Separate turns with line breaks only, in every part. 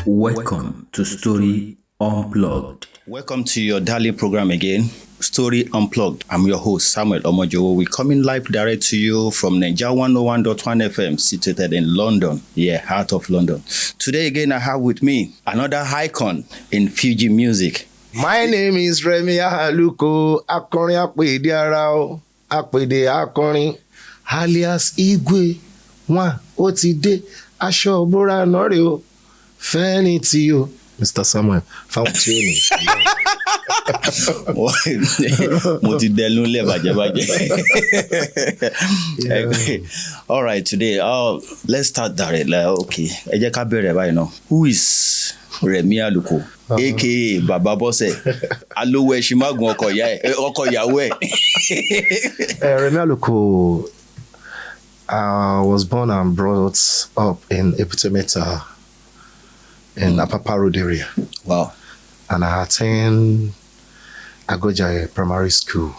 Welcome to Story Unplugged.
Welcome to your daily program again, Story Unplugged. I'm your host, Samuel Omojo. We're coming live direct to you from Nigeria 101.1 FM, situated in London, heart of London. Today again, I have with me another icon in Fuji music.
My name is Remi Aluko, Akorin Apede Arao, Apede Akorin, alias Igwe, Wan Otide, Asho Bora Norio, Feni Tiyo. Mr. Samuel, found tuning.
All right, today, let's start direct. Okay, who is Remi Aluko, aka Baba Bose? Alowe Shimagun Okoyawe.
Remi Aluko was born and brought up in Epitometa in Apapa Road area.
Wow.
And I attend Agoja Primary School.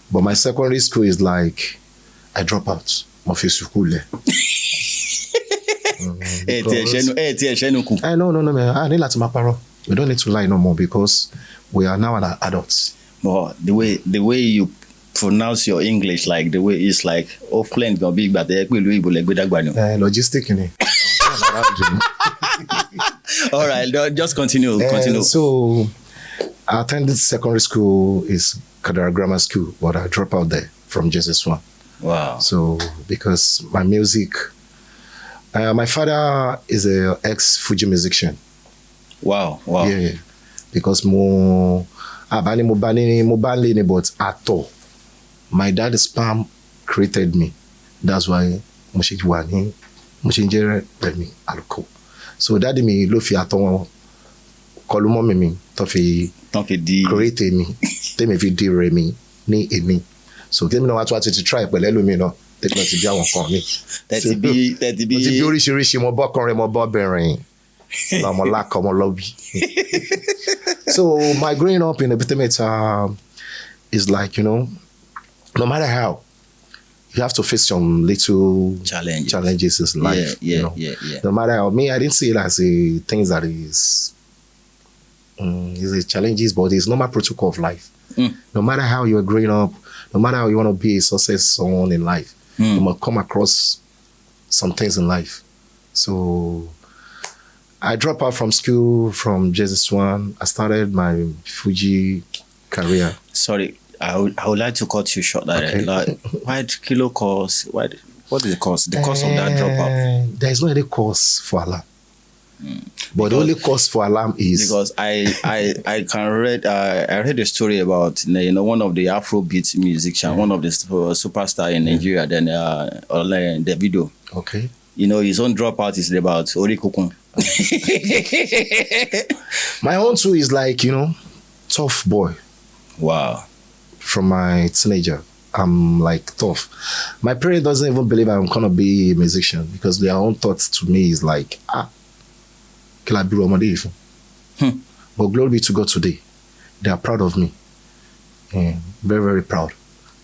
But my secondary school is like, I drop out. No, man. I need to maparo. We don't need to lie no more because we are now adults.
But the way you pronounce your English, like the way it's like offline gonna be, but
logistic in it.
All right, just continue.
So I attended secondary school is Kadara Grammar School, but I dropped out there from JS1.
Wow.
So because my music, my father is a ex-Fuji musician.
Wow.
Yeah. Because but at all, my dad's sperm created me. That's why Remi Aluko. So daddy mi lo fi aton kolumo mi to fi create me. Temi fi di Remi ni emi. So temi no wa to try pẹ̀lú ẹlòmíì náà. Temi no ti bi àwọn kan mi.
That be
Ti bi oríṣiríṣi mo bọ́kùnrin mo bọ́bìnrin. Mo lack mo lobby. So my growing up in Epitometa is like, no matter how, you have to face some little challenges in life.
Yeah.
No matter how, I didn't see it as a thing that is a challenges, but it's normal protocol of life. No matter how you're growing up, no matter how you want to be a success someone in life, you must come across some things in life. So I dropped out from school from JS1. I started my Fuji career.
Sorry. I would like to cut you short there. Okay. Like, why kilo course? What is the cost? The cost of that dropout?
There is no any cost for alarm. But the only cost for alarm is
because I read a story about one of the Afrobeat musician, one of the superstar in Nigeria, then the video.
Okay.
His own dropout is about Orikukun.
My own too is like, tough boy.
Wow.
From my teenager, I'm like tough. My parents doesn't even believe I'm gonna be a musician because their own thoughts to me is like, can I be But glory be to God today. They are proud of me. Very, very proud.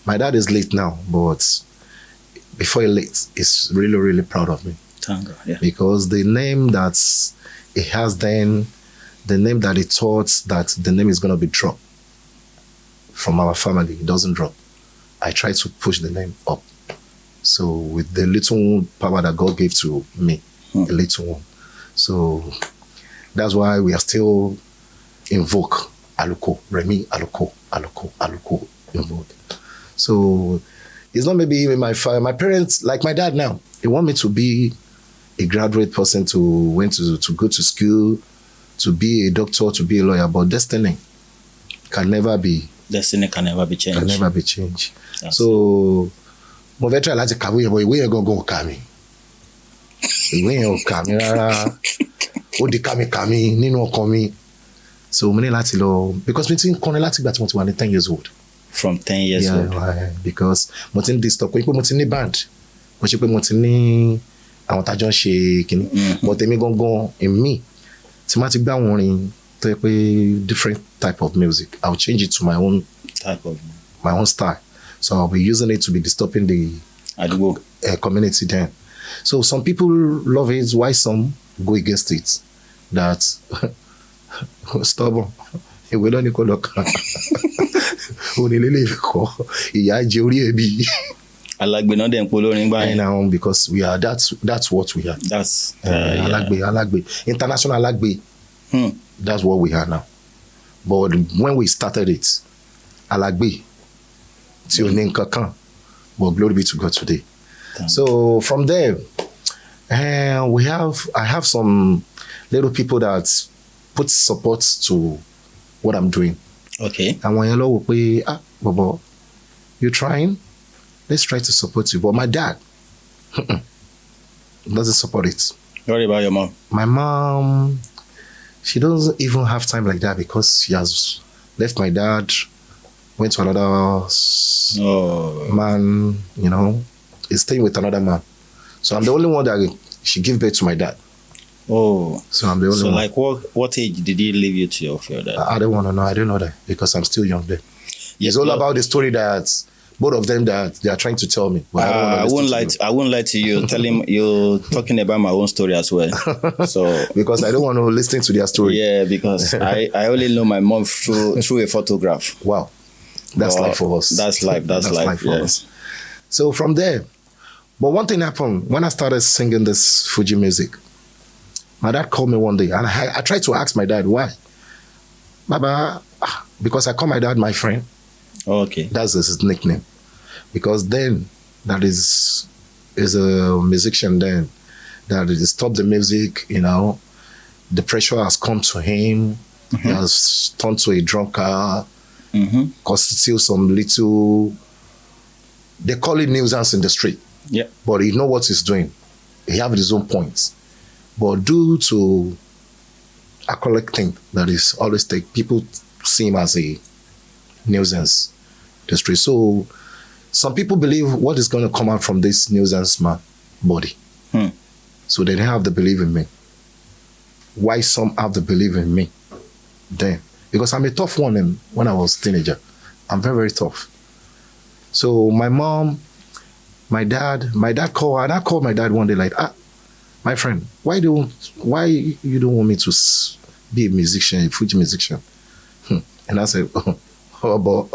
My dad is late now, but before he late, he's really, really proud of me.
Thank God, yeah.
Because the name that he has then, the name that he thought that the name is gonna be dropped from our family, it doesn't drop. I try to push the name up. So with the little power that God gave to me, a little one. So that's why we are still invoke Aluko, Remi Aluko, invoked. So it's not maybe even my father, my parents, like my dad now, they want me to be a graduate person to go to school, to be a doctor, to be a lawyer, but destiny can never be changed. Can never be changed.
That's
so, mo fẹ́ try láti kàwé yẹn, but ìwé yẹn gangan ò kà mí. Ìwé yẹn ò kà mí rárá. Ó di kàmí nínú ọkàn mi. So, mo ní láti lọ, because mi ti ń kọrin láti ìgbà tí mo ti wà ní 10 years old.
From 10 years old?
Because mo ti ń disturb, pé mo ti ní band. Mo ṣe pé mo ti ní àwọn tájọ́ ń ṣe kìíní. But èmi gangan, èmi, tí ma ti gbá àwọn orin tó yẹ pé different type of music, I'll change it to my own style. So I'll be using it to be disturbing the community then. So some people love it, why some go against it. that stubborn. Ìwé lọ́ní kò lọ́kàn. Onílélẹ̀ ìkọ́ ìyá jẹ orí ẹbí.
Alagbe náà dẹ̀ ń polórin gbá yẹn.
Now because we are that's what we are.
That's
Alagbe, international Alagbe. That's what we are now. But when we started it, Alagbe, tí o ní nǹkan kan, but glory be to God today. So from there, I have some little people that put support to what I'm doing.
Okay.
And when you know, Bobo, you're trying, let's try to support you. But my dad doesn't support it.
What about your mom?
My mom, she doesn't even have time like that because she has left my dad, went to another man, is staying with another man. So I'm the only one that she gave birth to my dad.
Oh.
So I'm the only one.
So like what age did he leave you to your dad?
I don't want to know. I don't know that because I'm still young then. It's all about the story that both of them that they are trying to tell me. But
I won't lie to you. Tell him you're talking about my own story as well. So
because I don't want to listen to their story.
Yeah, because I only know my mom through a photograph.
Wow. That's life for us.
That's life
for us. So from there, but one thing happened when I started singing this Fuji music. My dad called me one day and I tried to ask my dad why. Baba, because I call my dad my friend.
Okay.
That's his nickname. Because then that is a musician then that stopped the music, the pressure has come to him. He has turned to a drunkard, constitute some little, they call it nuisance in the street.
Yeah.
But he know what he's doing. He have his own points. But due to alcoholic thing that is always people see him as a nuisance in the street. So some people believe what is going to come out from this nuisance man body. So they have the belief in me. Why some have the belief in me then? Because I'm a tough one when I was a teenager. I'm very, very tough. So my mom, my dad called, and I called my dad one day like, my friend, why you don't want me to be a musician, a Fuji musician? And I said, but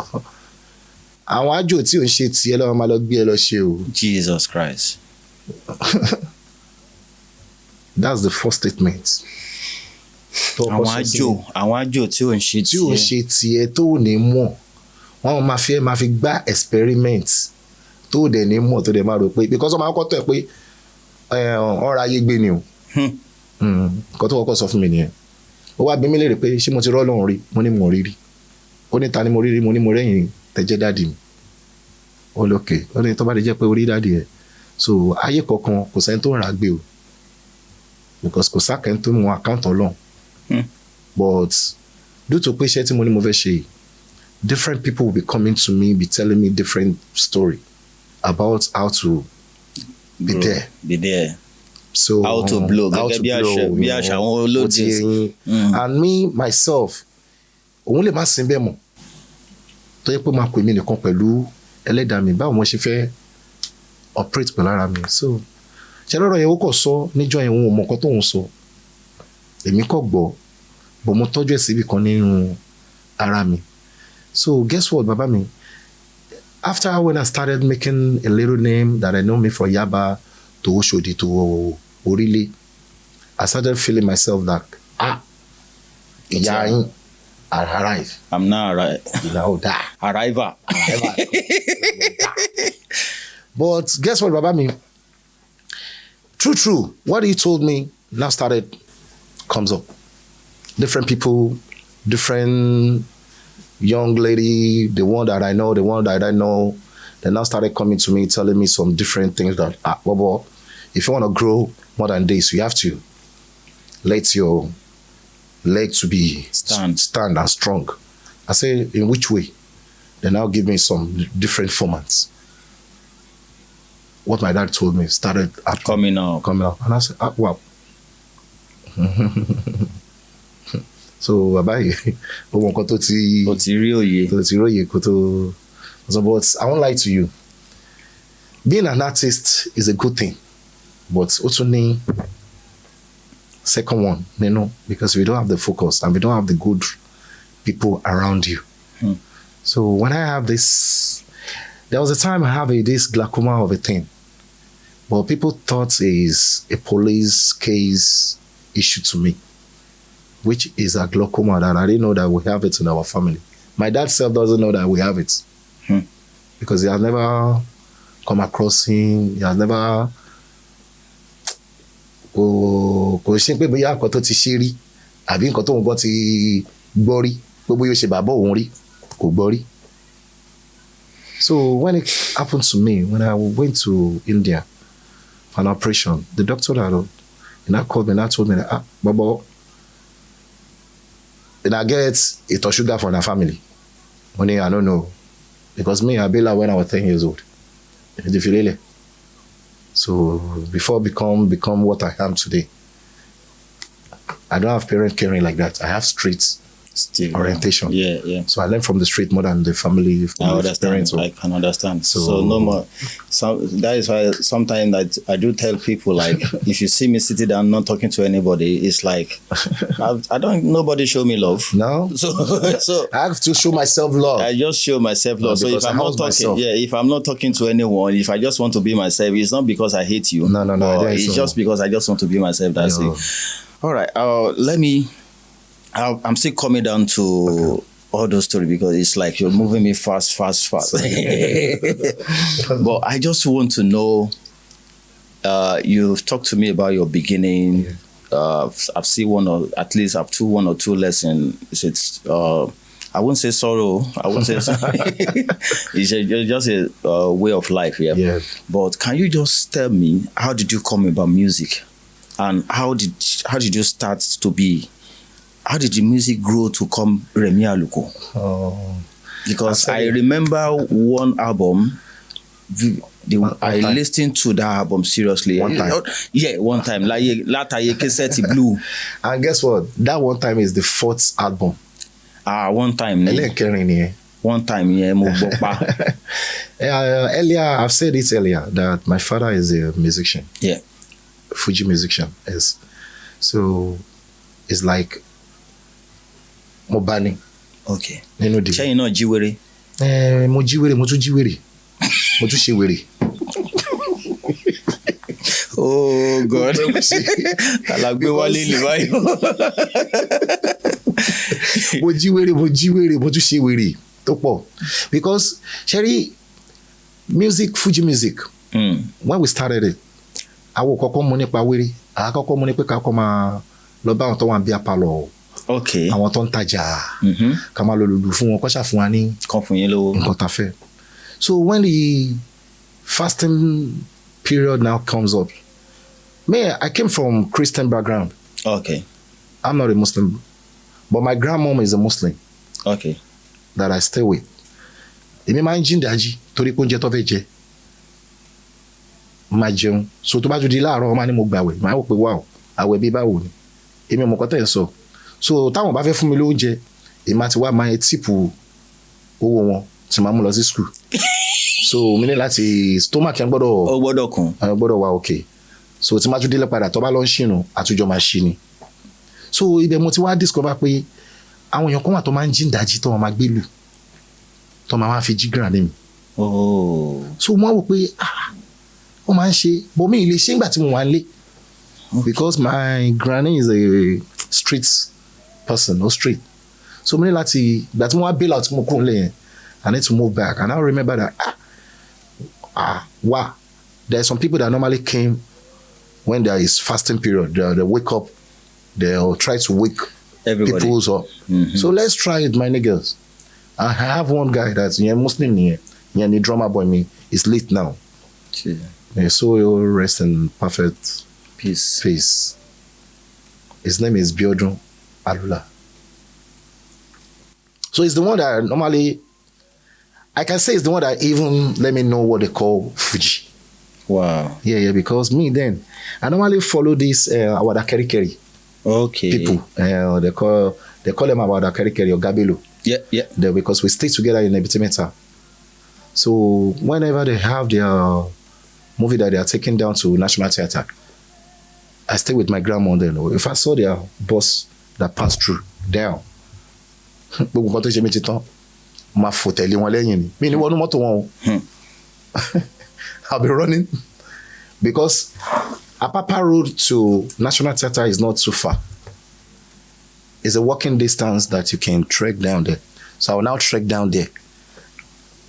àwọn àjò tí ò ń ṣe tiẹ̀ lọ́wọ́ máa lọ gbé ẹ lọ ṣe o.
Jesus Christ.
That's the first statement.
Àwọn àjò tí ò ń ṣe tiẹ̀.
Tí ò ń ṣe tiẹ̀ tó ò ní mọ̀. Wọ́n máa fi gbá experiment tó ò dẹ̀ ní mọ̀ tó dẹ̀ máa rò pé because ọmọ akọ́kọ́ tó ẹ̀ pé ọ̀rọ̀ ayé gbé ni o. Nǹkan tó kọ́kọ́ sọ fún mi nìyẹn. Ó wá bí mi léèrè pé ṣé mo ti rọ́ lọ́run rí? Mo ní mo rí rí. Ó ní ta ni mo rí rí? Mo ní mo rẹ́yìn tẹ́jẹ́ dáàdì mi. Ó lókè. Ó ní tó bá lè jẹ́ pé orí dáàdì ẹ̀. So ayé kankan kò sẹ́ni tó ń ra gbé o. Because kò sákẹ́ni tó mọ àkáǹtì Ọlọ́run. But due to pé iṣẹ́ tí mo ní mo fẹ́ ṣe, different people will be coming to me, be telling me different story about how to be there.
Be there.
So
how to blow. Bí àṣà àwọn olóde.
And me myself, òun lè má sin bẹ́ẹ̀ mọ̀. Tó yẹ pé máa pè mí nìkan pẹ̀lú ẹlẹ́dàá mi báwo mo ṣe fẹ́ operate pẹ̀lú ara mi. So ṣe lọ́rọ̀ yẹn ó kọ̀ sọ níjọ́ yẹn òun ò mọ̀ nǹkan tóun sọ. Èmi kọ̀ gbọ́ bọ̀ mo tọ́jú ẹ̀ síbi kan nínú ara mi. So guess what, baba mi? After when I started making a little name that I know me from Yaba to Oshodi to Orile, I started feeling myself like, I arrive.
I'm now arrived.
That.
Arriver.
But guess what, baba mi? True, what he told me now started comes up. Different people, different young lady, the one that I know, the one that I know, they now started coming to me, telling me some different things that, Bobo, if you want to grow more than this, you have to let your leg to be stand and strong. I say, in which way? They now give me some different formats. What my dad told me started
coming out.
And I said, wow. So, bye. But I won't lie to you. Being an artist is a good thing, but also Second one, because we don't have the focus and we don't have the good people around you. So when I have this, there was a time I have this glaucoma of a thing, but people thought is a police case issue to me, which is a glaucoma that I didn't know that we have it in our family. My dad self doesn't know that we have it because he has never come across him. He has never kò ṣe pé bóyá nǹkan tó ti ṣe rí àbí nǹkan tóun gbọ́ ti gbọ́ rí pé bóyá ó ṣe bàbá òun rí kò gbọ́ rí. So when it happened to me, when I went to India for an operation, the doctor that called me and told me that, Bobo, and I get a sugar from the family. Money, I don't know. Because me, I built when I was 10 years old. So before become what I am today, I don't have parent caring like that. I have street orientation.
Yeah.
So I learned from the street more than the family.
I understand. I can understand. So no more. So that is why sometimes that I do tell people, like, if you see me sitting down not talking to anybody, it's like nobody show me love.
No.
So
I have to show myself love.
I just show myself love. So if I'm not talking, if I'm not talking to anyone, if I just want to be myself, it's not because I hate you.
No.
It's just because I just want to be myself. That's it. All right. I'm still coming down to all those stories because it's like you're moving me fast. But I just want to know, you've talked to me about your beginning. I've seen one or two lessons. It's I won't say sorrow. I won't say it's just a way of life. Yeah. But can you just tell me, how did you come about music, and how did you start to be? How did the music grow to come Remi Aluko? Because I remember one album. I listened to that album seriously.
One time.
Yeah, one time. Like cassette blue.
And guess what? That one time is the 4th album.
One time. One time,
earlier, I've said it earlier that my father is a musician.
Yeah.
Fuji musician. Yes. So it's like Mobani.
Okay.
Ṣé
náà jíwèrè?
Mo jíwèrè, mo tún jíwèrè. Mo tún ṣe wèrè.
Oh God. Alagbe wálé ní báyìí.
Mo jíwèrè, mo tún ṣe wèrè tó pọ̀. Because Sherry, Fuji music, when we started it, àwọn kọ́kọ́ mọ̀ nípa wèrè, àwọn kọ́kọ́ mọ̀ nípa ká kọ́ máa lọ bá àwọn tó wà ń bí apalọ̀.
Okay.
Àwọn tó ń tajà. Ká máa lọ lùlù fún wọn, kọ́ ṣà fún wa ní.
Kan fún yín lówó.
Nǹkan tá fẹ́. So when the fasting period now comes up, I came from Christian background.
Okay.
I'm not a Muslim, but my grandmom is a Muslim.
Okay.
That I stay with. Èmi máa ń jí ìdájí torí pé oúnjẹ tó fẹ́ jẹ. Máa jẹun. So tó bá tún di láàárọ̀, wọ́n máa ní mo gbàwẹ̀. Màá wò pé wow, àwẹ̀ bí báwo ni. Èmi ò mọ̀ nǹkan tẹ́ ẹ sọ. So táwọn bá fẹ́ fún mi lóúnjẹ, èmi àti wá máa ń tíìpù owó wọn tí màá mú lọ sí school. So mi ní láti stomach yẹn gbọ́dọ̀.
Ó gbọ́dọ̀ kún.
Gbọ́dọ̀ wà okay. So tí màá tún délé padà tó bá lọ ń ṣìnà, àtújọ máa ṣí ni. So ibẹ̀ mo ti wá discover pé àwọn èèyàn kan wà tó máa ń jí ìdájí tó máa gbé lù. Tó máa fi jí granny mi. So wọ́n wò pé ó máa ń ṣe, but mi ì lè ṣe nígbà tí mo wà ń lé. Because my granny is a street person, no street. So mo ní láti, ìgbà tí mo wá bail out mo kúrò lẹ́yìn, I need to move back. And I remember that, wow, there are some people that normally came when there is fasting period. They wake up, they'll try to wake
everybody.
People's up. So let's try it, my niggas. I have one guy that's Muslim here. The drummer boy me is late now. So he'll rest in perfect
peace.
His name is Biodun Alula. So he's the one that normally, I can say it's the one that even let me know what they call Fuji.
Wow.
Yeah, because me then, I normally follow this Awada Kerikeri.
Okay.
People. They call them Awada Kerikeri or Gabelo.
Yeah.
Because we stay together in Ebitimeta. So whenever they have their movie that they are taking down to National Theatre, I stay with my grandma then. If I saw their bus that passed through, down, gbogbo nǹkan tó ṣe mí ti tán, máa fò tẹ̀lé wọn lẹ́yìn ni. Mi ní wọnú mọ́tò wọn o. I'll be running because Apapa Road to National Theatre is not too far. It's a walking distance that you can trek down there. So I will now trek down there.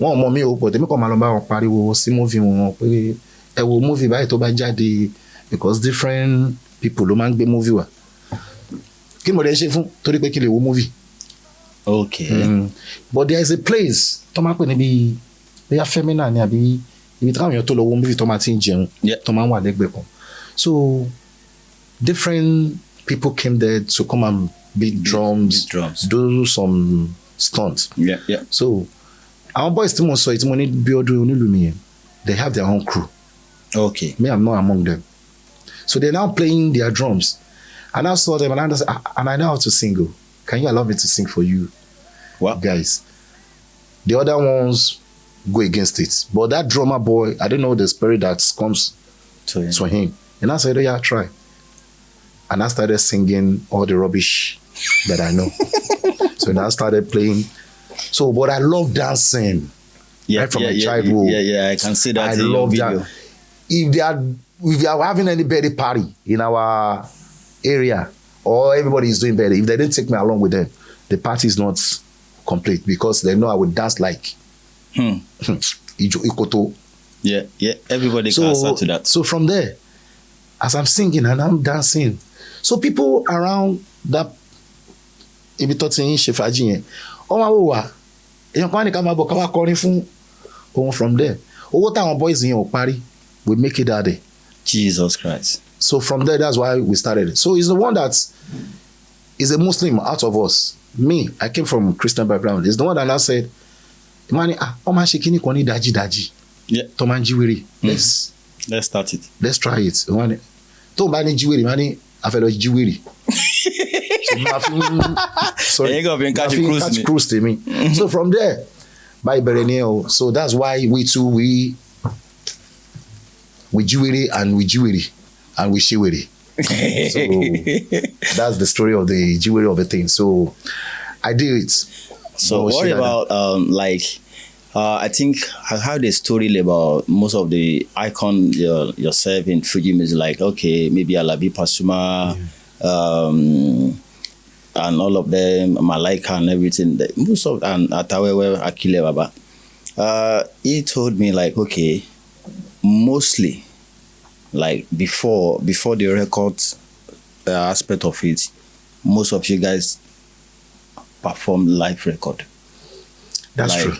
Wọ́n mọ̀ mí o, but èmi kàn máa lọ bá wọn pariwo sí movie wọn pé ẹ wo movie báyìí tó bá jáde because different people ló máa ń gbé movie wá. Kí mo dẹ̀ ṣe fún torí pé kí lè wo movie.
Okay.
But there is a place tó máa ń pè níbi bóyá Femina ni àbí ibi tí káwọn èèyàn tó lọ wo movie tó máa ti ń jẹun tó máa ń wà lẹ́gbẹ̀ẹ́ kan. So different people came there to come and beat drums, do some stunts.
Yeah.
So our boys tí mo sọ yìí tí mo ní bí ọdún onílù mi yẹn, they have their own crew.
Okay.
Me, I'm not among them. So they're now playing their drums. And I saw them and I know how to sing. Can you allow me to sing for you?
What?
Guys. The other ones go against it. But that drummer boy, I don't know the spirit that comes to him. And I said, yeah, try. And I started singing all the rubbish that I know. So then I started playing. So, but I love dancing. Right from my childhood.
Yeah, I can see that.
I love that. If they are having any birthday party in our area or everybody is doing birthday, if they didn't take me along with them, the party is not complete because they know I would dance like Ikoto.
Yeah, everybody can answer to that.
So from there, as I'm singing and I'm dancing, so people around that ibi tó ti ń ṣe fàájì yẹn, wọ́n máa wò wá, èèyàn kan wá ní ká máa bọ̀ ká wá kọrin fún òun from there. Owó táwọn boys yẹn ò parí, we make it out there.
Jesus Christ.
So from there, that's why we started it. So he's the one that is a Muslim out of us. Me, I came from Christian background. He's the one that now said, Imani, ọmọ ṣe kíní kan ní dájí.
Yeah.
Tó máa ń jíwèrè.
Let's start it.
Let's try it. Imani, tó bá ní jíwèrè, Imani, a fẹ́ lọ jíwèrè.
Sorry.
Catch cruise to me. So from there, by Berenio, so that's why we too, we jiwiri and we shiwiri. So that's the story of the jiwiri of the thing. So I did it.
So what about I think I heard a story about most of the icon yourself in Fuji music, like okay, maybe Alabi Pasuma, and all of them, Malaika and everything. Most of and Atawewe Akile Baba. He told me like okay, mostly like before the record aspect of it, most of you guys perform live record.
That's like, true.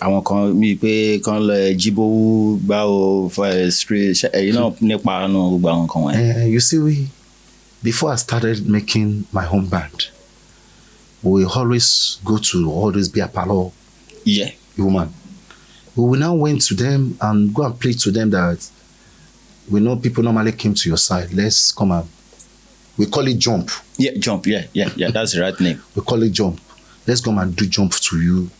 Àwọn kan mi pé kan lọ jíbó gbá o for street nípa gbogbo àwọn kan wọ̀nyẹn.
You see, before I started making my home band, we always go to all those beer parlor.
Yeah.
Woman. We now went to them and go and play to them that we know people normally came to your side. Let's come and we call it jump.
Yeah, jump. Yeah. That's the right name.
We call it jump. Let's come and do jump to you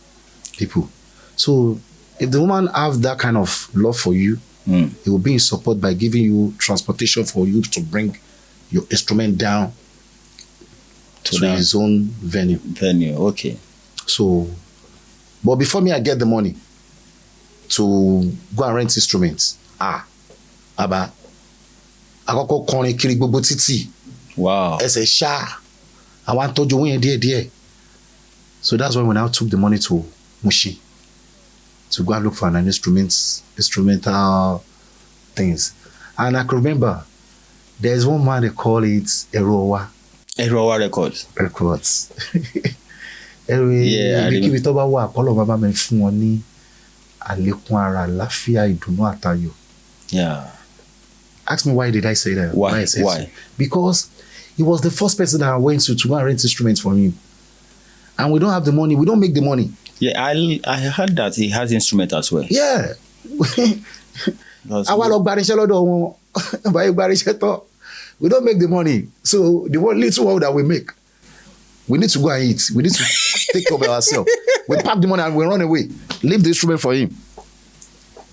people. So if the woman have that kind of love for you, it will be in support by giving you transportation for you to bring your instrument down to his own venue.
Okay.
So, but before me, I get the money to go and rent instruments. Aba, akọ́kọ́ kọrin kiri gbogbo títì.
Wow.
Ẹsẹ̀ ṣá, àwọn àtọ́jú owó yẹn díẹ̀díẹ̀. So that's when we now took the money to Mushi to go and look for an instrumental things. And I can remember there's one man they call it Erowa
Records.
Yeah, ibikíbi tó bá wà kọ́lọ̀ bàbá mi fún wọn ní àlékún ara àlàáfíà ìdùnnú àtayọ̀.
Yeah.
Ask me why did I say that?
Why?
Because he was the first person that I went to go and rent instruments for him. And we don't have the money. We don't make the money.
Yeah, I heard that he has instrument as well.
Yeah. Àwa lọ gbarinṣẹ́ lọ́dọ̀ wọn. Báyìí gbarinṣẹ́ tán. We don't make the money. So the one little one that we make, we need to go and eat. We need to take care of ourselves. We pack the money and we run away. Leave the instrument for him.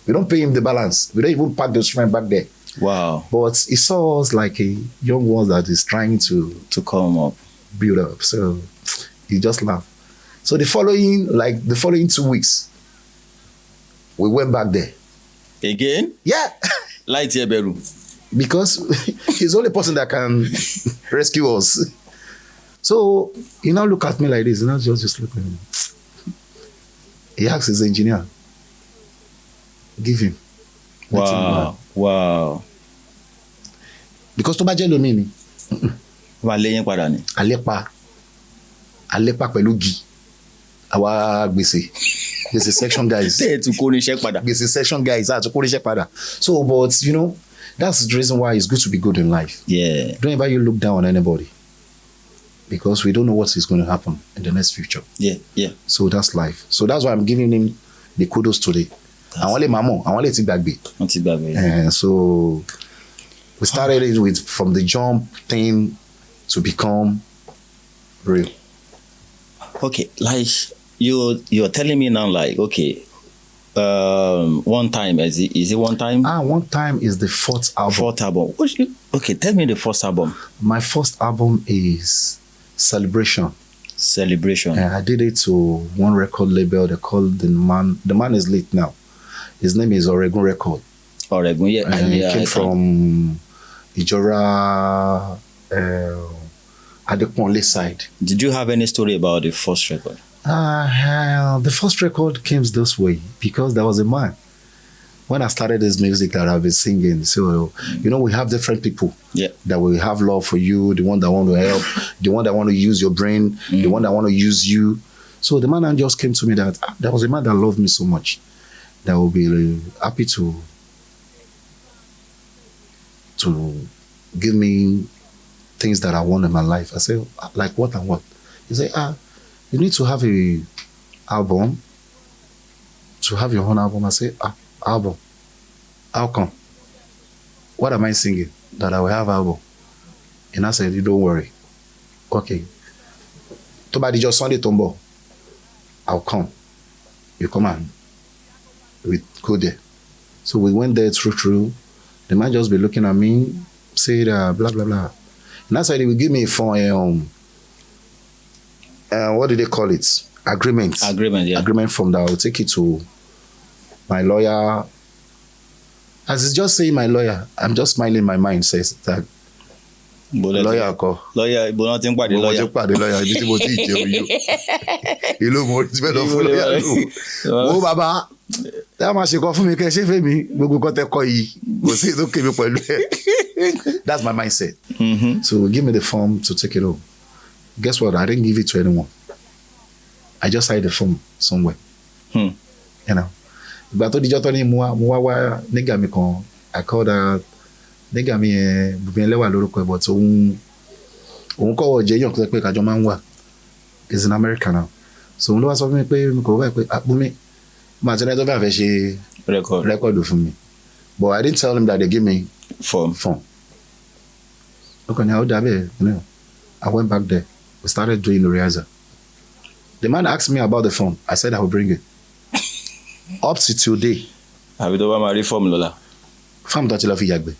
We don't pay him the balance. We don't even pack the instrument back there.
Wow.
But he saw us like a young one that is trying to
come up,
build up. So he just laughed. So the following 2 weeks, we went back there.
Again?
Yeah.
Light here, Beru.
Because he's the only person that can rescue us. So he now look at me like this, and I just look at him. He asked his engineer, give him. Let him go.
Wow.
Because tó bá jẹ́ lómi ni.
Wà lẹ́yìn padà ni.
Àlépa pẹ̀lú gi. Àwa gbèsè section guys. Gbèsè section guys àti kó níṣẹ́ padà. So but you know, that's the reason why it's good to be good in life.
Yeah.
Don't ever you look down on anybody. Because we don't know what is going to happen in the next future.
Yeah.
So that's life. So that's why I'm giving him the kudos today. Àwọn lè máa mọ̀, àwọn lè ti gbàgbé.
Wọ́n ti gbàgbé.
So we started it from the jump thing to become real.
Okay, like you're telling me now, like, okay, one time, is it one time?
One time is the fourth album.
Okay, tell me the first album.
My first album is Celebration. I did it to one record label. They called the man is late now. His name is Oregon Record.
Oregon, yeah.
He came from Ijora, Adekunle side.
Did you have any story about the first record?
The first record came this way because there was a man. When I started this music that I've been singing, so you know, we have different people that will have love for you, the one that want to help, the one that want to use your brain, the one that want to use you. So the man just came to me that there was a man that loved me so much that will be happy to give me things that I want in my life. I said, like what and what? He said, you need to have a album, to have your own album. I said, album. How come? What am I singing? That I will have album. And I said, you don't worry. Okay. To by just Sunday tombo, I'll come. You come and we go there. So we went there through. The man just be looking at me, say blah blah blah. And I said he will give me for what do they call it? Agreement, yeah. Agreement from that. I will take it to my lawyer. As it's just saying my lawyer, I'm just smiling in my mind, says that lawyer call.
Lawyer, but nothing but the lawyer.
You look more oh baba, that man she call for me, can she me? We got a call you. Go say it's okay, that's my mindset. So give me the form to take it home. Guess what? I didn't give it to anyone. I just hide the form somewhere. You know. But I told you nigga me kon. I called that nigga me bubien lewa lorúkọ but òun ko wo je yan ko pé ká jọ máa ń wà. Is in America now. So òun ló wá sọ fún mi pé mi kò wá pé Bumi ma tell to be fẹ́ ṣe record fún mi. But I didn't tell him that they give me form. Okay, now that you know. I went back there. We started doing the rehearsal. The man asked me about the form. I said I will bring it. Up to today.
Have you done my reform, Lola?
Form that you love Yagbe.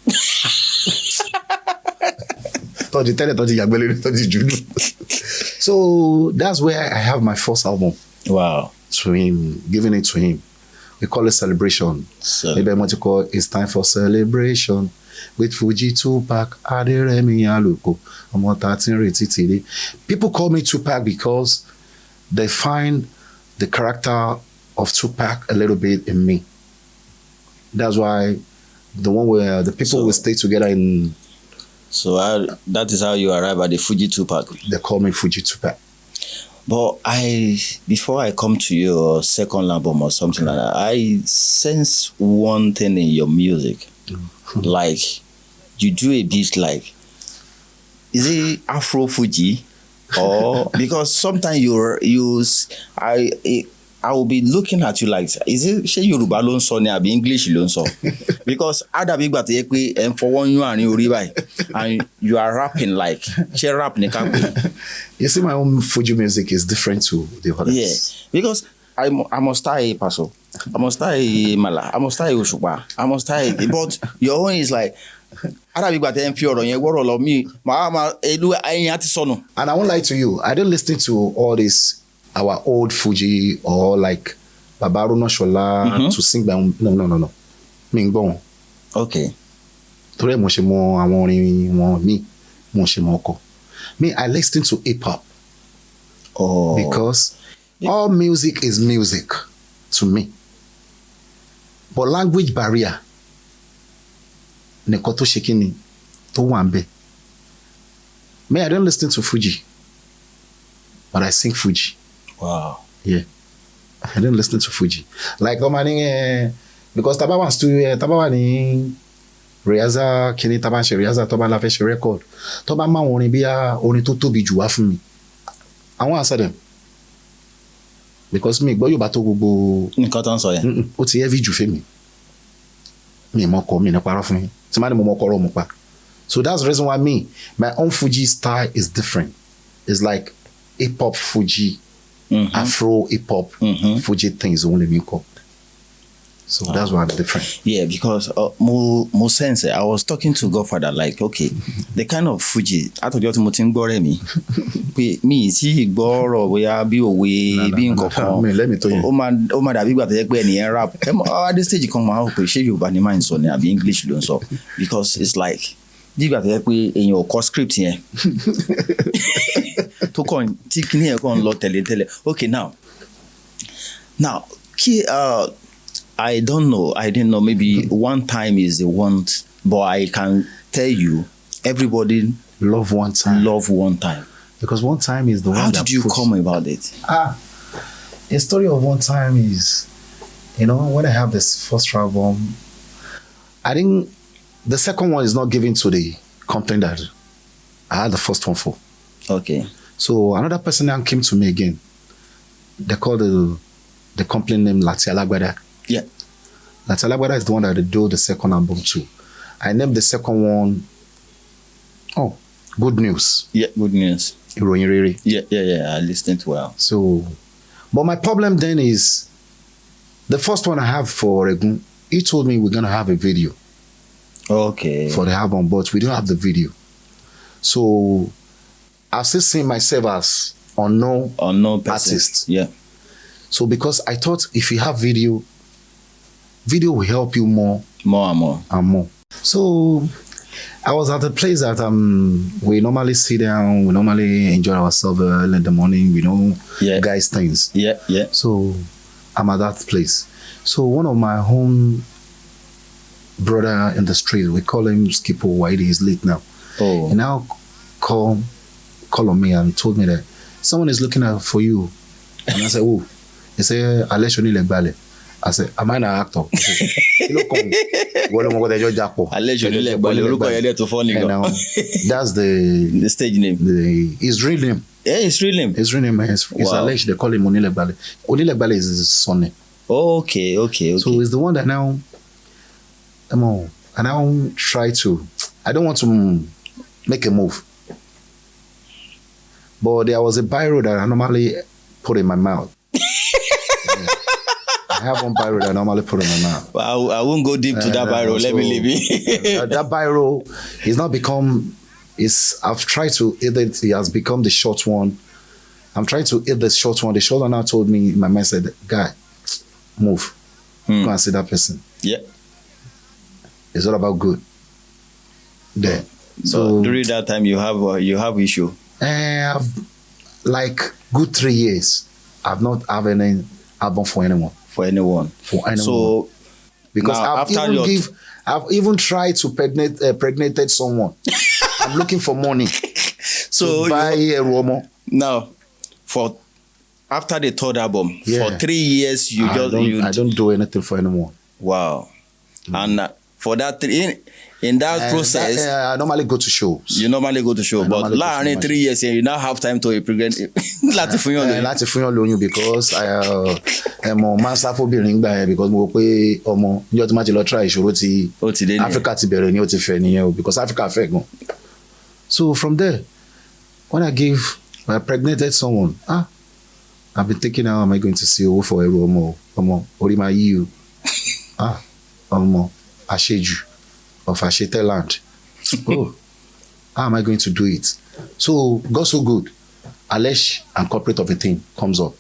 So that's where I have my first album.
Wow.
To him, giving it to him. We call it Celebration. Maybe I want to call It's Time for Celebration. With Fuji, Tupac, Remi, Aluko. People call me Tupac because they find the character of Tupac a little bit in me. That's why the one where the people will stay together in.
So that is how you arrive at the Fuji Tupac.
They call me Fuji Tupac.
But before I come to your second album or something like that, I sense one thing in your music. Like you do a bit like, is it Afro Fuji? Or because sometimes I will be looking at you like, is it she Yoruba ló ń sọ ni àbí English ló ń sọ? Because adabi gba te pé en fọwọ́ yún àárín orí báyìí and you are rapping like she rap ni kan pé.
You see, my own Fuji music is different to the others.
Yeah, because I must tie Paso. I must tie Mala. I must tie Oshupa. I must tie. But your own is like, I don't got them fear on your world of me. Mama, and
I won't lie to you. I don't listen to all this, our old Fuji or like Babaru no Shola to sing by. No. Mingbon.
Okay.
Torí mo ṣe mọ àwọn orin wọn mi mo ṣe mọ ọkọ. Me, I listen to hip hop.
Oh.
Because all music is music to me. But language barrier nìkan tó ṣe kí ni tó wà ń bẹ̀. Me, I don't listen to Fuji, but I sing Fuji.
Wow.
Yeah. I don't listen to Fuji. Like because Tabawa studio, Tabawa ni Riaza, kini Taban ṣe Riaza, Toba la fẹ́ ṣe record. Toba máa orin bí orin tó tóbi jù wá fún mi. I won't answer them. Because me, gbọ́ Yorùbá tó gbogbo
nǹkan tó ń sọ yẹn.
Ó ti heavy jù fẹ́ mi. Mi mọ̀ kọ́ mi ní parọ́ fún mi. Tí máa ní mo mọ̀ kọ́ ọ̀rọ̀ mo pa. So that's the reason why my own Fuji style is different. It's like hip hop Fuji, Afro hip hop Fuji things only me call. So that's why I'm different.
Yeah, because more sense. I was talking to Godfather like, okay, the kind of Fuji. I told you to muting Remi. Me see gboro where be away being cocoon.
Let me tell you.
Oh man, that be got the any rap. At this stage, you come out appreciate you, but in mind so be English don't so because it's like you got the in your course script here. To con take near con lot tele. Okay, now, key I don't know. I didn't know. Maybe one time is the one, but I can tell you, everybody
love one time.
Love one time.
Because one time is the one.
How did you come about it?
The story of one time is, when I have this first album, I think the second one is not given to the company that I had the first one for.
Okay.
So another person now came to me again. They called the company name Lati Alagbada.
Yeah.
Lati Alagbada is the one that they do the second album too. I named the second one, Good News.
Yeah, Good News.
Ìròyìn rere.
Yeah. I listened well.
So, but my problem then is, the first one I have for Regun, he told me we're going to have a video.
Okay.
For the album, but we don't have the video. So, I've still seen myself as unknown artist.
Yeah.
So, because I thought if you have video will help you more and more. So, I was at a place that we normally sit down, we normally enjoy ourselves early in the morning, guys things.
Yeah.
So I'm at that place. So one of my home brother in the street, we call him Skipper Whitey, he's late now.
Oh.
He now call on me and told me that someone is looking out for you. And I said, oh. He said, Aleshoni Legbale. I said, am I an actor? That's the
stage name.
His real name.
Yeah, his real name.
His real name is Alej. They call him Onilegbale. Onilegbale is his son name.
Okay.
So he's the one that now, I now try to, I don't want to make a move. But there was a biro that I normally put in my mouth. I have one biro that I normally put in my mouth.
Well, I won't go deep to that biro. Let me leave it.
That biro is not become. I've tried to eat it. It has become the short one. I'm trying to eat the short one. The short one now told me. My man said, "Guy, move. Go and see that person."
Yeah.
It's all about good. There.
So during that time, you have issue.
I've like good 3 years. I've not have any album for anyone. So because I've even tried to pregnated someone. I'm looking for money.
So
to buy a Romo.
Now, after the third album, for 3 years I
don't do anything for anyone.
Wow. And for that in that process,
I normally go to shows.
You normally go to shows, but in 3 years, you now have time to pregnant. Láti
fún yàn lóyún because man sáfó bìnrin gbà yẹn because mo pé ọmọ níjọ́ tí má ti lọ try ìṣòro ti Africa ti bẹ̀rẹ̀ ni ó ti fẹ́ nìyẹn o because Africa fẹ́ gan. So from there, when I pregnated someone, I've been thinking, how am I going to see you for a more? What am I you? Asheju of Ashete land. Oh, how am I going to do it? So, God so good. Alesh and corporate of a thing comes up.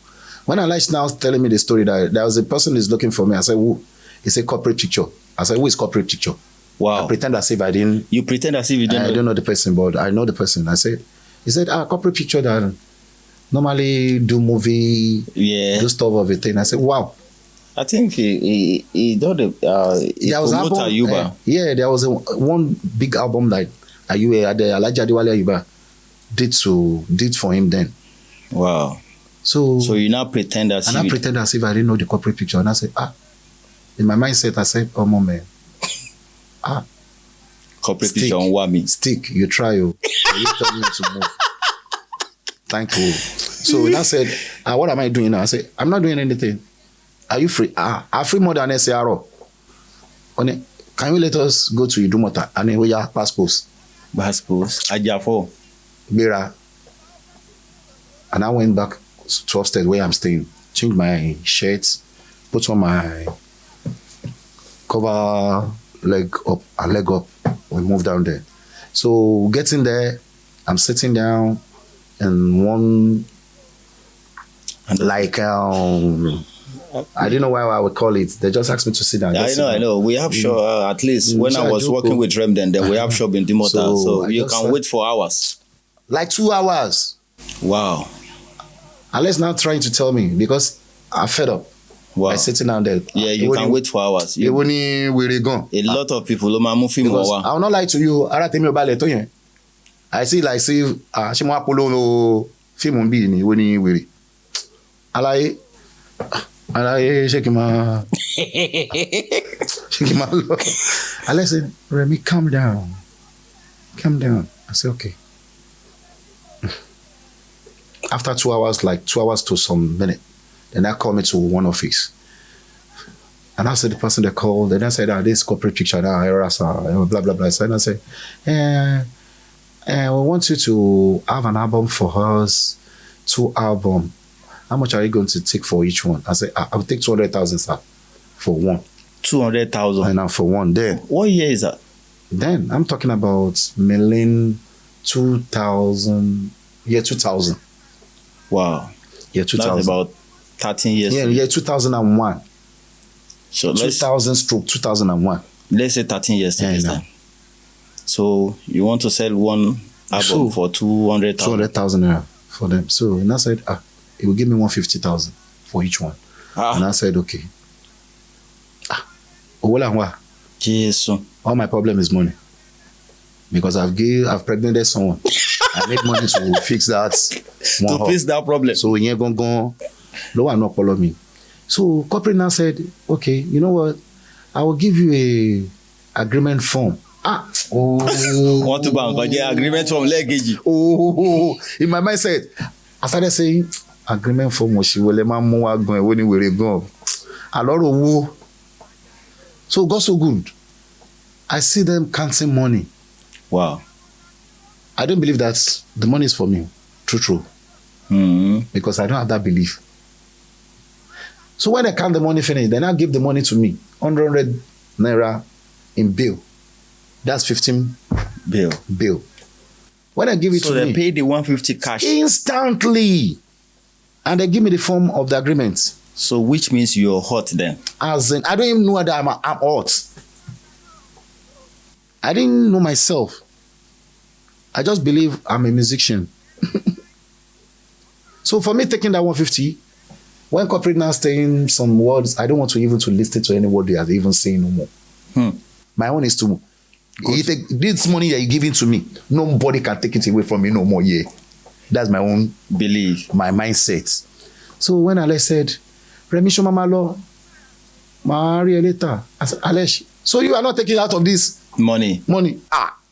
When Alesh now telling me the story that there was a person who's looking for me, I said, who? He said, corporate picture. I said, who is corporate picture?
Wow.
I pretend as if I didn't.
You pretend as if you didn't.
I don't know the person, but I know the person. I said, he said, corporate picture that normally do movie, do stuff of a thing. I said, wow.
I think he did the promoter Ayuba.
There was one big album that Ayuba, the Alhaji Adewale Ayuba, did for him then.
Wow. So you now pretend as if
I pretend as if I didn't know the corporate picture, and I said, in my mindset, I said, oh man,
corporate picture on Wami.
Stick, you try, you tell me to move. Thank you. So I said, what am I doing now? I said, I'm not doing anything. Are you free? I'm free more than SARO. Can you let us go to Idumota? And then we are passports.
Ajafo.
Bera. And I went back to upstairs where I'm staying. Changed my shirt, put on my cover leg up. We moved down there. So getting there, I'm sitting down in one I didn't know why I would call it. They just asked me to sit down.
I know. We have shop at least when I was working with Remi, then we have shop in Dimota, so you can wait for hours.
Like 2 hours.
Wow.
Unless now trying to tell me because I'm fed up.
Wow.
By sitting down there.
Yeah, you can wait for hours. A lot of people I
will not lie to you. I see she mo Apollo film bi ni woni were. Alaye shake my I listen, Remi, calm down. I say, okay. After 2 hours, like 2 hours to some minute, then they call me to one office. And I said, the person they called, then I said, this corporate picture, blah, blah, blah. And I said, we want you to have an album for us, 2 albums. How much are you going to take for each one? I said, I'll take 200,000, sir, for one.
200,000?
And now for one. Then.
What year is that?
Then, I'm talking about million 2000, year 2000.
Wow.
Year 2000.
That's about 13 years.
Yeah, year 2001.
So
2000/2001.
Let's say 13 years this time. So you want to sell one album for 200,000?
200,000 naira for them. So and I said, it will give me 150,000 for each one. And I said, okay. All my problem is money. Because I've pregnanted someone. I need money to fix that one.
To fix that problem.
So when you're going, no one not follow me. So corporate now said, okay, you know what? I will give you a agreement form.
Want to bank? Agreement form,
in my mindset, I started saying, agreement form was she will let my mom go when we go. A lot of war. So God so good. I see them counting money.
Wow.
I don't believe that the money is for me. True. Because I don't have that belief. So when I count the money finish, then I give the money to me. 100 naira in bill. That's 15 bill. When I give it to me.
So they pay the 150 cash?
Instantly. And they give me the form of the agreement.
So which means you're hot then?
As in, I don't even know that I'm hot. I didn't know myself. I just believe I'm a musician. So for me taking that 150, when corporate now saying some words, I don't want to even to listen to any word they are even saying no more. My own is to, this money that you're giving to me, nobody can take it away from me no more. Yeah, that's my own
belief,
my mindset. So when Alesh said, Remi show mama law, Maria later, I said, Alesh, so you are not taking out of this
money?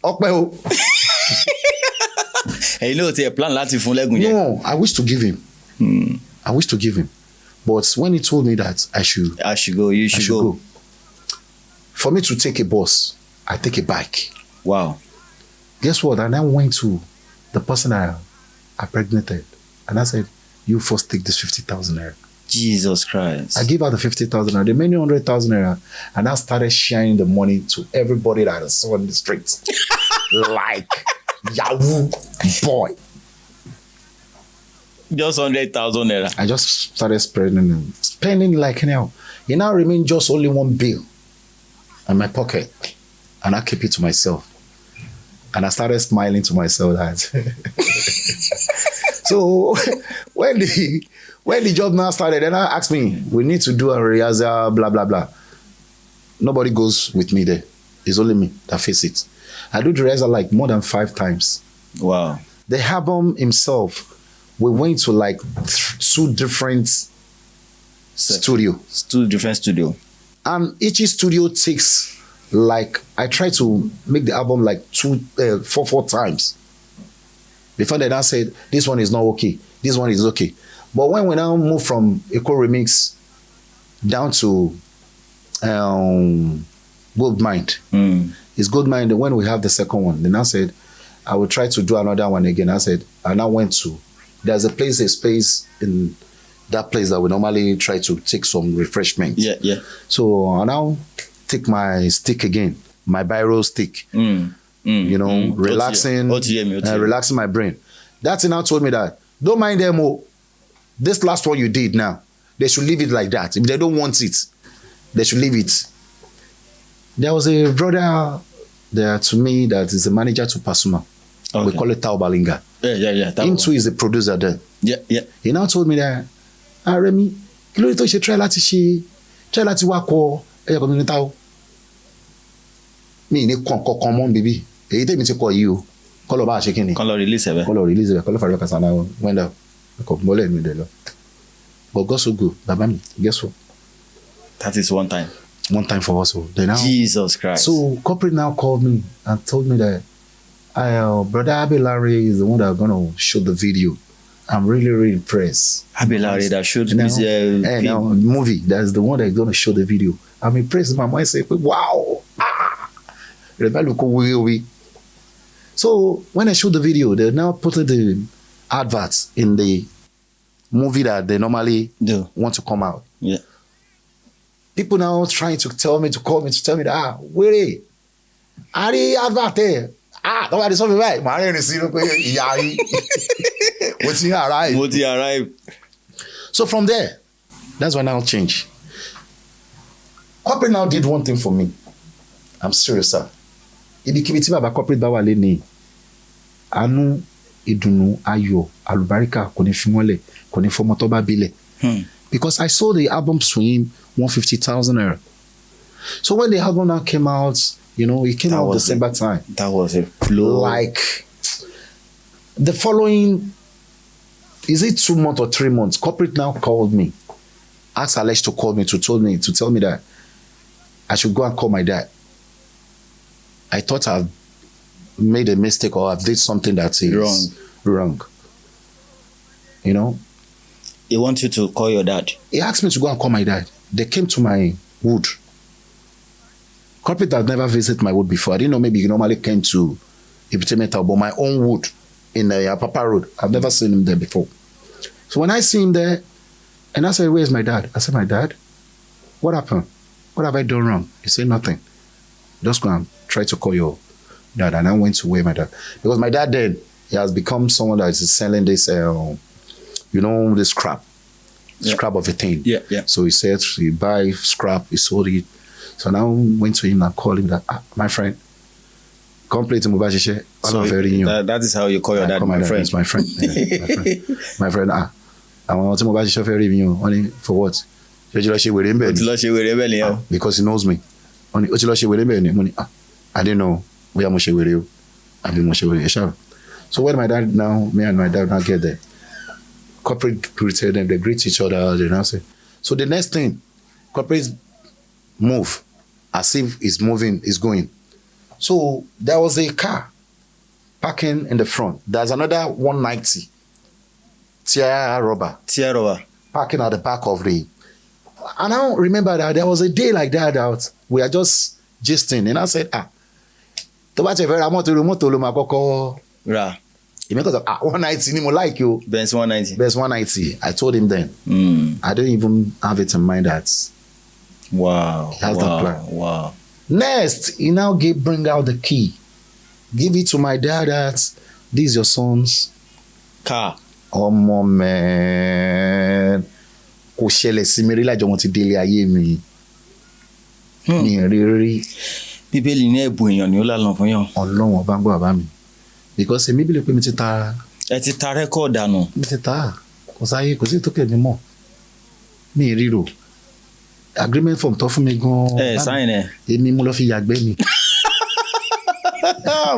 Okay.
You know, it's a plan.
No, I wish to give him. I wish to give him. But when he told me that I should
go, you should go.
For me to take a bus, I take a bike.
Wow.
Guess what? And I went to the person I impregnated. And I said, you first take this 50,000 naira.
Jesus Christ.
I give her the 50,000 naira, the many 100,000 naira, and I started sharing the money to everybody that I saw in the streets. Like Yahoo boy.
Just 100,000 naira.
I just started spending like anyhow. It now remained just only one bill in my pocket, and I keep it to myself. And I started smiling to myself that. So when the job now started, then I asked me, we need to do a rehearsal, blah blah blah. Nobody goes with me there. It's only me that face it. I do the rehearsal like more than 5 times.
Wow.
The album himself, we went to like 2 different studios.
2 different studio.
And each studio takes like, I try to make the album like 4 times. Before they now said, this one is not okay, this one is okay. But when we now move from Eco Remix down to Gold Mind, it's Gold Mind. When we have the second one, they now said, I will try to do another one again. I said, I now went to, there's a space in that place that we normally try to take some refreshment.
Yeah, yeah.
So I now take my stick again, my biro stick, you know, relaxing, relaxing my brain. That thing now told me that, don't mind them, oh, this last one you did now, they should leave it like that. If they don't want it, they should leave it. There was a brother there to me that is the manager to Pasuma. Okay. We call it Tao Balinga.
Yeah.
Him too is the producer there.
Yeah.
He now told me that, Remi, kí ló dé tó ṣe try láti wá kọ ẹyọ kan nínú Tao. Mi ní kan mọ́ bíbí. Èyí tèmi ti kọ yìí o. Kọ́ lọ bá a ṣe kí ni?
Kọ́ lọ release ẹ̀ bẹ́ẹ̀.
Kọ́ lọ fàríwá kasana went out. Ẹ̀kọ́ mọ́lẹ̀ mi dẹ̀ lọ. But God so good, bàbá mi, guess what?
That is one time.
One time for us. Then now,
Jesus Christ.
So corporate now called me and told me that Brother Abilare is the one that's going to shoot the video. I'm really impressed.
Abilare that showed
this movie. That's the one that's going to show the video. I'm impressed. My mind said, wow. So when I shoot the video, they now put the adverts in the movie that they normally want to come out.
Yeah.
People now trying to tell me to call me to tell me that wait, are the advert there? Nobody saw me right. My name is What's he arrive? So from there, that's when I'll change. Corporate now did one thing for me. I'm serious, sir. Ibikíbi tí bàbá corporate bá wà lénìí, àánú, ìdùnnú, ayọ̀, àlùbáríkà kò ní fi wọ́n lẹ̀, kò ní fọmọ tó bá bí lẹ̀. Because I saw the album to him 150,000 naira. So when the album now came out, you know, it came out December time.
That was a flow.
Like the following, is it 2 months or 3 months? Corporate now called me, asked Alex to call me to tell me that I should go and call my dad. I thought I've made a mistake or I've did something that is wrong. You know.
He wants you to call your dad.
He asked me to go and call my dad. They came to my wood. Corporate had never visited my wood before. I didn't know maybe he normally came to Ibite Metal, but my own wood in the Papa Road. I've never seen him there before. So when I see him there, and I said, where's my dad? I said, my dad? What happened? What have I done wrong? He said, nothing. Just go and try to call your dad. And I went to where my dad. Because my dad then, he has become someone that is selling this, you know, the scrap of a thing.
Yeah.
So he said, he buy scrap, he sold it. So now I went to him and called him that, my friend, come play to Mubashishe.
So that is how you call your dad, my friend.
It's my friend. Yeah, my friend, I want to Mubashishe only for what? Because he knows me. I didn't know we are Moshe. So when my dad me and my dad now get there, corporate greeted them, they greet each other, they now say. So the next thing, corporate move as if it's moving, it's going. So there was a car parking in the front. There's another 190 Tiara rubber parking at the back of the. And I remember that there was a day like that we are just gisting, and I said, Because of 190 ni mo like you.
Benz 190.
Benz 190. I told him then. I didn't even have it in mind that
Wow.
he has that plan.
Wow.
Next, he now bring out the key. Give it to my dad that this is your son's
Car.
ọmọ man. Kò ṣẹlẹ̀ sí mi rí lájọ wọn ti délé ayé mi. Mi rí.
Bíbélì ní ẹ̀bùn èèyàn ni ó lálọ́ fún yàn.
Ọlọ́run ọba ń gbọ́ bàbá mi. Because èmi bí lè pé mi ti ta.
Ẹ ti ta rẹ́kọ̀dì dànù.
Mi ti ta. Kò sí tó kẹ̀ mí mọ̀. Mi ríro. Agreement form tó fún mi gan.
Sign ẹ̀.
Èmi mo lọ fi yàgbẹ́ mi.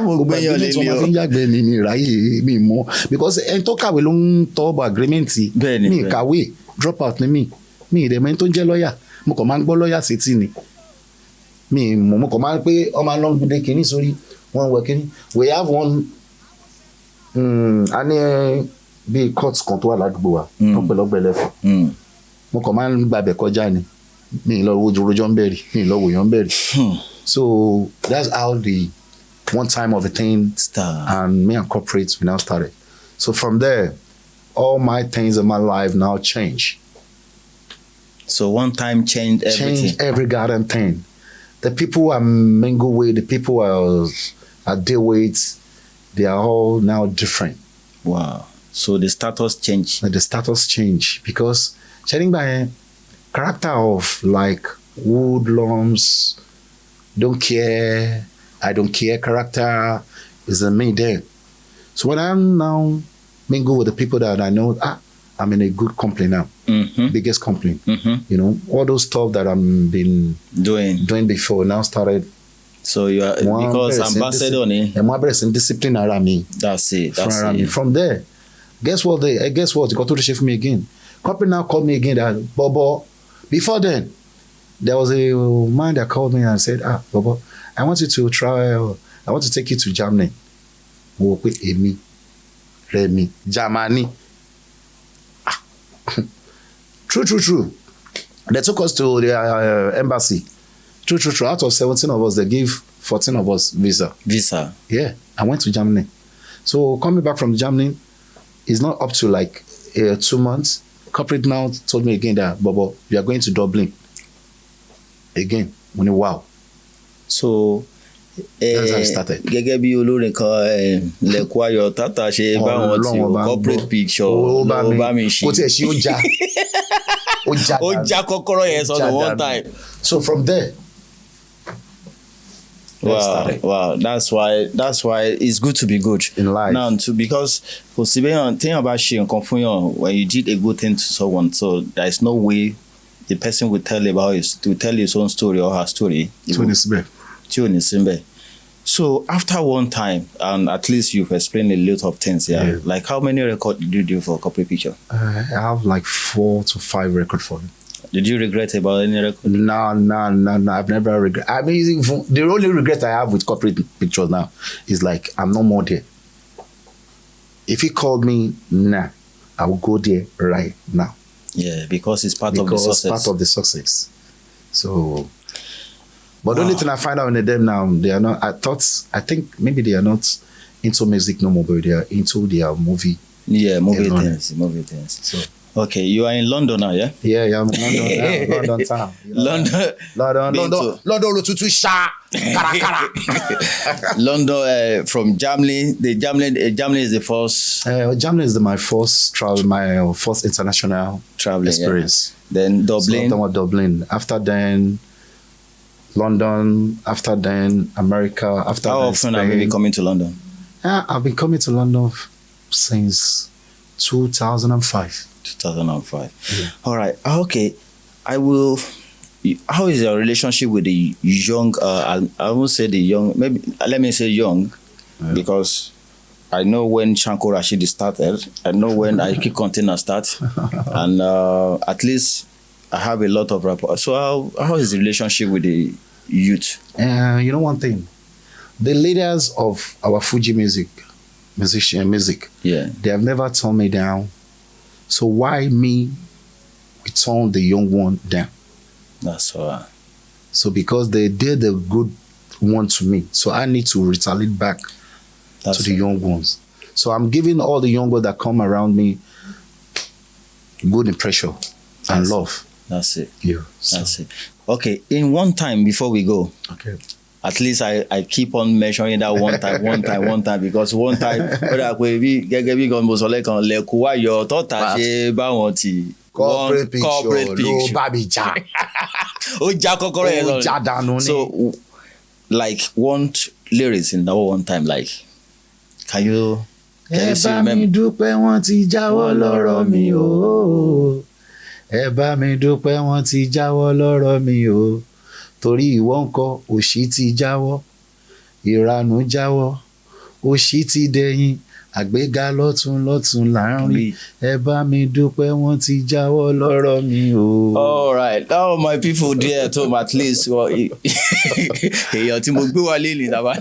Mo gbé yàn lé ní o. Mo fi yàgbẹ́ mi ráyè mi mọ̀. Because ẹni tó kàwé ló ń tọ́ bọ̀ agreement.
Bẹ́ẹ̀ni.
Mi kàwé drop out ni mi. Mi ìdẹ̀mẹ́ tó ń jẹ́ lọ́ọ̀yà. Mo kàn máa ń gbọ́ lọ́ọ̀yà sétí ni. Mo kàn máa ń pé ọmọ alọ́ngbọ̀dé kìíní sórí wọn wẹ̀ kìíní. We have one a ní bíi court kan tó wà ládùúgbò wa tó pẹ̀lú ọgbẹ̀lẹ́fọ̀. Mo kàn máa ń gbàbẹ̀ kọjá ni. Mi lọ rojọ́ ń bẹ̀rì. Mi lọ wòyàn ń bẹ̀rì. So that's how the one time of a thing and me and corporate we now started. So from there, all my things in my life now change.
So one time changed everything.
Change every goddamn thing. The people I mingle with, the people I deal with, they are all now different.
Wow. So the status changed.
The status change because sharing by character of like woodlums, don't care, I don't care character is in me there. So when I'm now mingle with the people that I know, I'm in a good company now. Biggest company. You know, all those stuff that I've been doing before now started.
So you are because ambassador ni.
And one person discipline around me.
That's it.
From there, guess what? They got to shift me again. Company now called me again that Bobo. Before then, there was a man that called me and said, Bobo, I want you to travel. I want to take you to Germany. Work with Remi, Germany. True. They took us to the embassy. True. Out of 17 of us, they gave 14 of us visa. Yeah, I went to Germany. So coming back from Germany, it's not up to like 2 months. Corporate now told me again that, Bobo, you are going to Dublin. Again, wow.
So
that's how it started.
Gẹ́gẹ́ bí olórin kan lẹ́kọ́ ayọ̀ tata ṣe báwọn ti corporate picture ló bá mi ṣe.
Kò tiẹ̀ ṣe ó já.
Ó já kọ́kọ́rọ́ yẹn sọ́nà one time.
So from there.
Wow. That's why it's good to be good
in life.
Now too, because kò sí bẹ́ẹ̀ thing about ṣe nǹkan fún yàn when you did a good thing to someone, so there is no way the person will tell his own story or her story. So after one time, and at least you've explained a lot of things, yeah. Like how many records did you do for corporate picture?
I have like 4 to 5 records for you.
Did you regret about any record?
No. I've never regret. I mean, the only regret I have with corporate pictures now is like I'm no more there. If he called me, I will go there right now.
Yeah, because it's part of the success.
Part of the success. So, but the only thing I find out in them now, they are not. I think maybe they are not into music no more, but they are into their movie.
Yeah, movie things. So. Okay, you are in London now, yeah?
Yeah, I'm in London town.
London.
London, Tutu Sha, Kara.
London from Germany. Germany is the first.
Germany is my first travel, my first international travel experience.
Yeah. Then Dublin.
So Dublin. After then, London. After then, America. After
how often have you been coming to London?
I've been coming to London since 2005.
2005.
Yeah.
All right. Okay. How is your relationship with the young? I won't say the young. Maybe let me say young, because I know when Shanko Rashidi started. I know when Ike Container started, and at least I have a lot of rapport. So how is the relationship with the youth?
You know one thing, the leaders of our Fuji music,
yeah,
they have never turned me down. So why me turn the young one down?
That's all right.
So because they did the good one to me, so I need to retaliate back to the young ones. So I'm giving all the young boys that come around me good impression and love.
That's it.
Yeah. So.
That's it. Okay, in one time before we go,
Okay.
at least I keep on measuring that one time, because one time, gẹ́gẹ́ bí gan mo sọ lẹ́kan lẹ́kùn wáyọ̀ tọ́ta ṣe báwọn ti
corporate picture ló bá mi já.
Ó já kọ́kọ́rọ́ yẹn lọ.
Ó já dànù ni.
So, like, one lyrics in that one time, like, can you still remember?
Ẹ bá mi dúpẹ́ wọ́n ti jáwọ́ lọ́rọ̀ mi o. Ẹ bá mi dúpẹ́ wọ́n ti jáwọ́ lọ́rọ̀ mi o. Torí ìwọ ńkọ́ òṣì ti jáwọ́, ìranù jáwọ́, òṣì ti dẹ̀yìn, àgbéga lọ́tún láàrin. Ẹ bá mi dúpẹ́ wọ́n ti jáwọ́ lọ́rọ̀ mi o.
All right, now my people there at home, at least èèyàn tí mo gbé wálé ní tàbá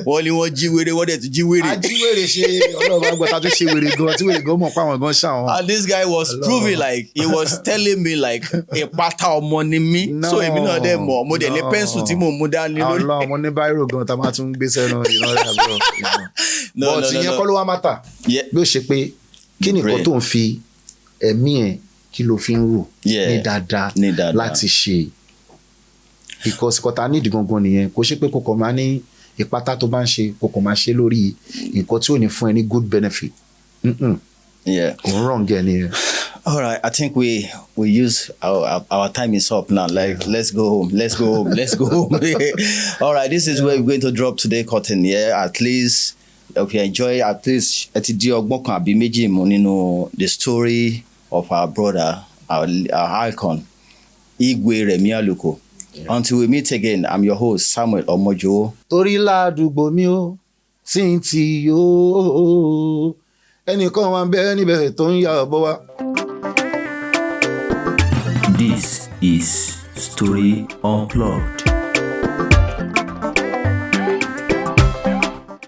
wọ́n ní wọ́n jí wèrè wọ́n dẹ̀ tún jí wèrè.
Ajíwèrè ṣe ọlọ́run àgbàtà tó ṣe wèrè gan tí wèrè gan mọ̀ pé àwọn gan ṣàwọn.
And this guy was proving, like, he was telling me, like, ìpátá ọmọ ni mí. So èmi náà dẹ̀ mọ̀, mo dẹ̀ ní pẹ́ńsù tí mo mú dání lórí.
Ọlọ́run ọmọ ní báírò gan tá a máa tún gbé sẹ́nu ìrànlẹ́ àbúrò.
No.
But ìyẹn kọ́ ló wá mátà.
Yeah.
Bí ó ṣe pé kí ni nǹkan tó ń fi ẹ̀mí ẹ̀ kí ló fi ń rò ní dáadáa láti ṣe. Because kọ́ta nídìí gangan nìyẹn kò ṣe pé kòkò máa ní ìpátá tó bá ń ṣe kòkò máa ṣe lórí nǹkan tí ò ní fún ẹ ní good benefit.
Yeah.
Wrong again here.
All right, I think we use our time is up now. Like, let's go home. All right, this is where we're going to drop today curtain. Yeah, at least if you enjoy, at least the story of our brother, our icon, Igwe Remi Aluko. Yeah. Until we meet again, I'm your host, Samuel Omojo.
Torí ládùúgbò mi ó tí ń ti yó ẹnìkan wà bẹ́ẹ̀ níbẹ̀ tó ń yà bọ́ wá.
This is Story Unplugged.